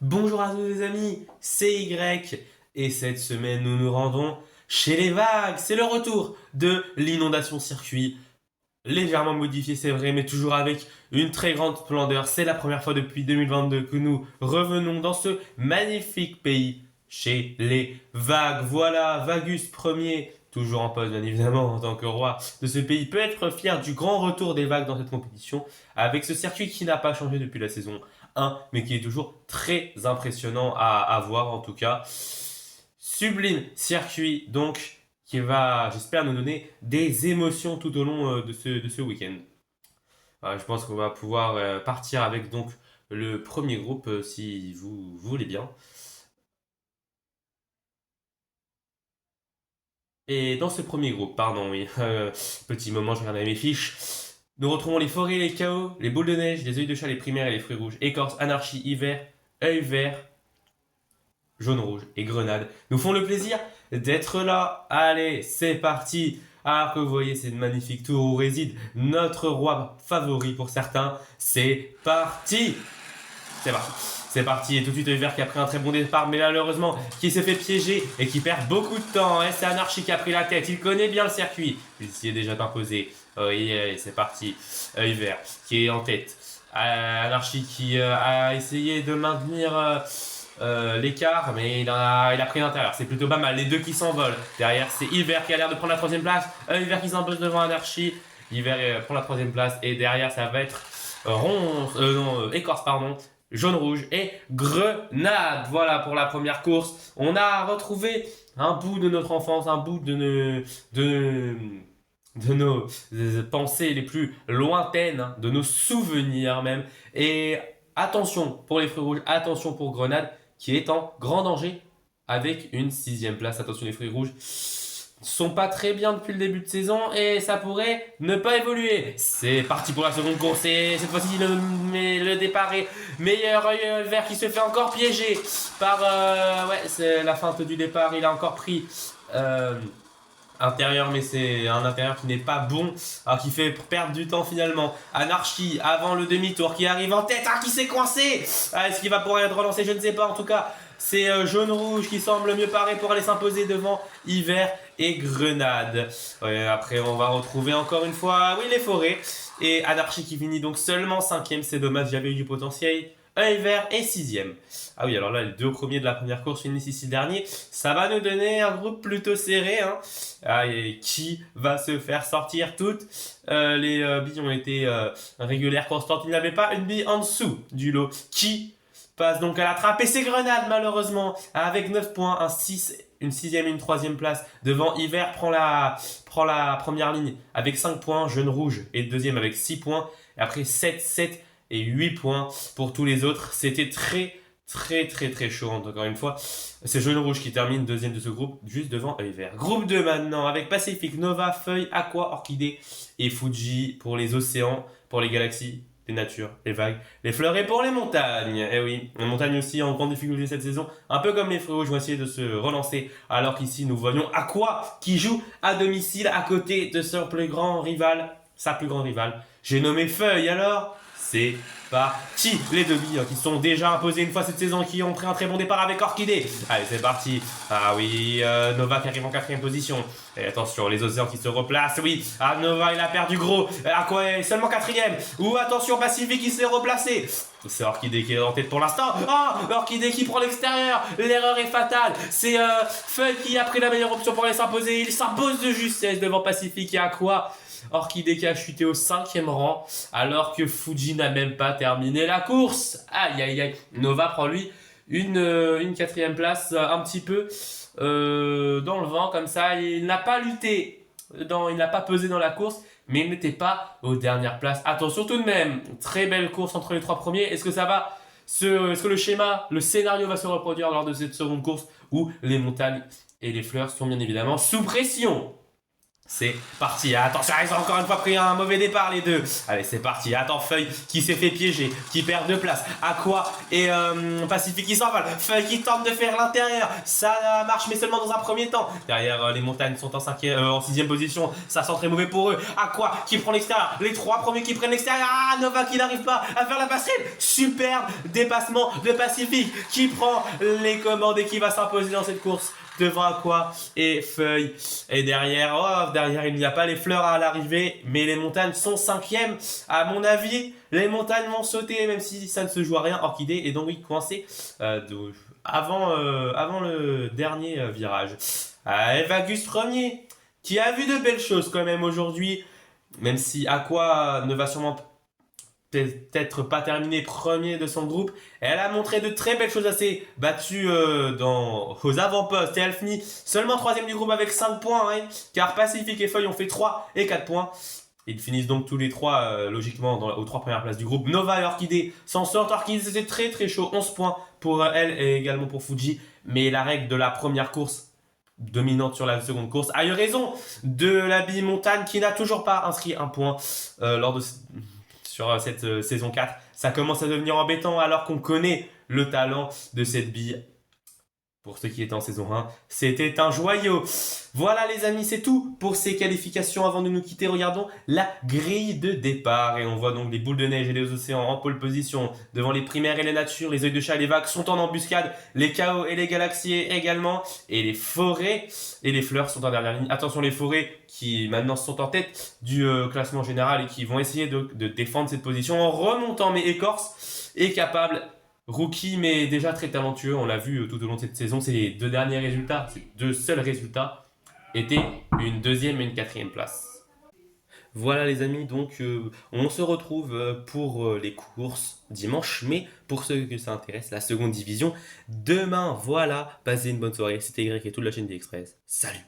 Bonjour à tous les amis, c'est Y et cette semaine nous nous rendons chez les vagues. C'est le retour de l'inondation circuit, légèrement modifié c'est vrai, mais toujours avec une très grande splendeur. C'est la première fois depuis 2022 que nous revenons dans ce magnifique pays chez les vagues. Voilà, Vagus premier, toujours en poste bien évidemment en tant que roi de ce pays, peut être fier du grand retour des vagues dans cette compétition avec ce circuit qui n'a pas changé depuis la saison 1, mais qui est toujours très impressionnant à voir en tout cas. Sublime circuit donc qui va, j'espère, nous donner des émotions tout au long de ce week-end. Je pense qu'on va pouvoir partir avec donc le premier groupe si vous voulez bien. Et dans ce premier groupe, pardon, oui, petit moment, je regarde mes fiches. Nous retrouvons les forêts, les chaos, les boules de neige, les œils de chat, les primaires et les fruits rouges, écorce, anarchie, hiver, œil vert, jaune, rouge et grenade nous font le plaisir d'être là. Allez, c'est parti. Alors que vous voyez cette magnifique tour où réside notre roi favori pour certains. C'est parti. C'est parti. C'est parti. Et tout de suite, Vert qui a pris un très bon départ, mais malheureusement, qui s'est fait piéger et qui perd beaucoup de temps. Et c'est Anarchy qui a pris la tête. Il connaît bien le circuit. Il s'y est déjà imposé. Oui, c'est parti. Vert qui est en tête. Anarchy qui a essayé de maintenir l'écart, mais il a pris l'intérieur. C'est plutôt pas mal. Les deux qui s'envolent. Derrière, c'est Hiver qui a l'air de prendre la troisième place. Hiver qui s'impose devant Anarchy. Hiver prend la troisième place. Et derrière, ça va être Écorce, pardon. Jaune, rouge et grenade. Voilà pour la première course. On a retrouvé un bout de notre enfance, un bout de nos pensées les plus lointaines, hein, de nos souvenirs même. Et attention pour les fruits rouges, attention pour Grenade qui est en grand danger avec une sixième place. Attention, les fruits rouges sont pas très bien depuis le début de saison et ça pourrait ne pas évoluer. C'est parti pour la seconde course et cette fois-ci le départ est meilleur. Vert qui se fait encore piéger par ouais, c'est la feinte du départ. Il a encore pris intérieur, mais c'est un intérieur qui n'est pas bon, qui fait perdre du temps finalement. Anarchy avant le demi-tour qui arrive en tête, qui s'est coincé. Est-ce qu'il va pouvoir être relancé? Je ne sais pas. En tout cas, c'est jaune-rouge qui semble mieux paré pour aller s'imposer devant Hiver et Grenade. Ouais, après, on va retrouver encore une fois, oui, les forêts. Et Anarchy qui finit donc seulement 5ème. C'est dommage, j'avais eu du potentiel. Œil vert et 6ème. Ah oui, alors là, les deux premiers de la première course finissent ici le dernier. Ça va nous donner un groupe plutôt serré. Et qui va se faire sortir toutes les billes ont été régulières, constantes. Il n'y avait pas une bille en dessous du lot. Qui passe donc à la trappe et c'est Grenade malheureusement avec 9 points, une 6ème et une 3ème place devant Hiver prend la première ligne avec 5 points, Jaune Rouge est deuxième avec 6 points et après 7 et 8 points pour tous les autres. C'était très chaud encore une fois. C'est Jaune Rouge qui termine deuxième de ce groupe juste devant Œil Vert. Groupe 2 maintenant avec Pacifique, Nova, Feuille, Aqua, Orchidée et Fuji pour les océans, pour les galaxies, les natures, les vagues, les fleurs et pour les montagnes. Eh oui, les montagnes aussi en grande difficulté cette saison, un peu comme les fruits rouges vont essayer de se relancer, alors qu'ici nous voyons Aqua qui joue à domicile à côté de son plus grand rival, sa plus grande rivale. J'ai nommé Feuille, alors c'est parti. Les deux billes qui sont déjà imposées une fois cette saison, qui ont pris un très bon départ avec Orchidée. Allez, c'est parti. Ah oui, Nova qui arrive en 4ème position. Et attention, les océans qui se replacent. Oui, Nova, il a perdu gros. Aqua est seulement 4ème. Ou attention, Pacifique qui s'est replacé. C'est Orchidée qui est en tête pour l'instant. Orchidée qui prend l'extérieur. L'erreur est fatale. C'est Feuille qui a pris la meilleure option pour aller s'imposer. Il s'impose de justesse devant Pacifique et Aqua. Orchidée qui a chuté au 5ème rang alors que Fuji n'a même pas terminé la course. Aïe. Nova prend lui une 4ème place un petit peu dans le vent comme ça. Il n'a pas lutté, il n'a pas pesé dans la course, mais il n'était pas aux dernières places. Attention tout de même, très belle course entre les trois premiers. Est-ce que le scénario va se reproduire lors de cette seconde course où les montagnes et les fleurs sont bien évidemment sous pression? C'est parti, attention, ils ont encore une fois pris un mauvais départ les deux. Allez, c'est parti, attends, Feuille qui s'est fait piéger, qui perd de place. Aqua et Pacifique qui s'envolent. Feuille qui tente de faire l'intérieur, ça marche mais seulement dans un premier temps. Derrière, les montagnes sont en 6ème position, ça sent très mauvais pour eux. Aqua qui prend l'extérieur, les 3 premiers qui prennent l'extérieur. Ah, Nova qui n'arrive pas à faire la passerelle. Superbe dépassement de Pacifique qui prend les commandes et qui va s'imposer dans cette course devant Aqua et Feuille. Et derrière, derrière il n'y a pas les fleurs à l'arrivée, mais les montagnes sont 5ème. À mon avis, les montagnes vont sauter, même si ça ne se joue à rien. Orchidée est donc coincée avant le dernier virage. Evagus premier, qui a vu de belles choses quand même aujourd'hui, même si Aqua ne va sûrement peut-être pas terminé premier de son groupe. Elle a montré de très belles choses, assez battues aux avant-postes. Et elle finit seulement 3ème du groupe avec 5 points, hein, car Pacifique et Feuille ont fait 3 et 4 points. Ils finissent donc tous les 3 logiquement aux 3 premières places du groupe. Nova et Orchidée s'en sortent. Orchidée, c'était très très chaud, 11 points pour elle et également pour Fuji. Mais la règle de la première course dominante sur la seconde course a eu raison de la bille montagne qui n'a toujours pas inscrit un point sur cette saison 4. Ça commence à devenir embêtant alors qu'on connaît le talent de cette bille. Pour ceux qui étaient en saison 1, c'était un joyau. Voilà les amis, c'est tout pour ces qualifications. Avant de nous quitter, regardons la grille de départ. Et on voit donc les boules de neige et les océans en pole position. Devant les primaires et les natures, les œils de chat et les vagues sont en embuscade. Les chaos et les galaxies également. Et les forêts et les fleurs sont en dernière ligne. Attention les forêts qui maintenant sont en tête du classement général et qui vont essayer de défendre cette position en remontant. Mais Écorce est capable... Rookie, mais déjà très talentueux, on l'a vu tout au long de cette saison. C'est les 2 derniers résultats, ces 2 seuls résultats étaient une 2e et une 4e place. Voilà les amis, donc on se retrouve pour les courses dimanche, mais pour ceux que ça intéresse, la seconde division demain. Voilà, passez une bonne soirée, c'était Y et toute la chaîne d'Express. Salut!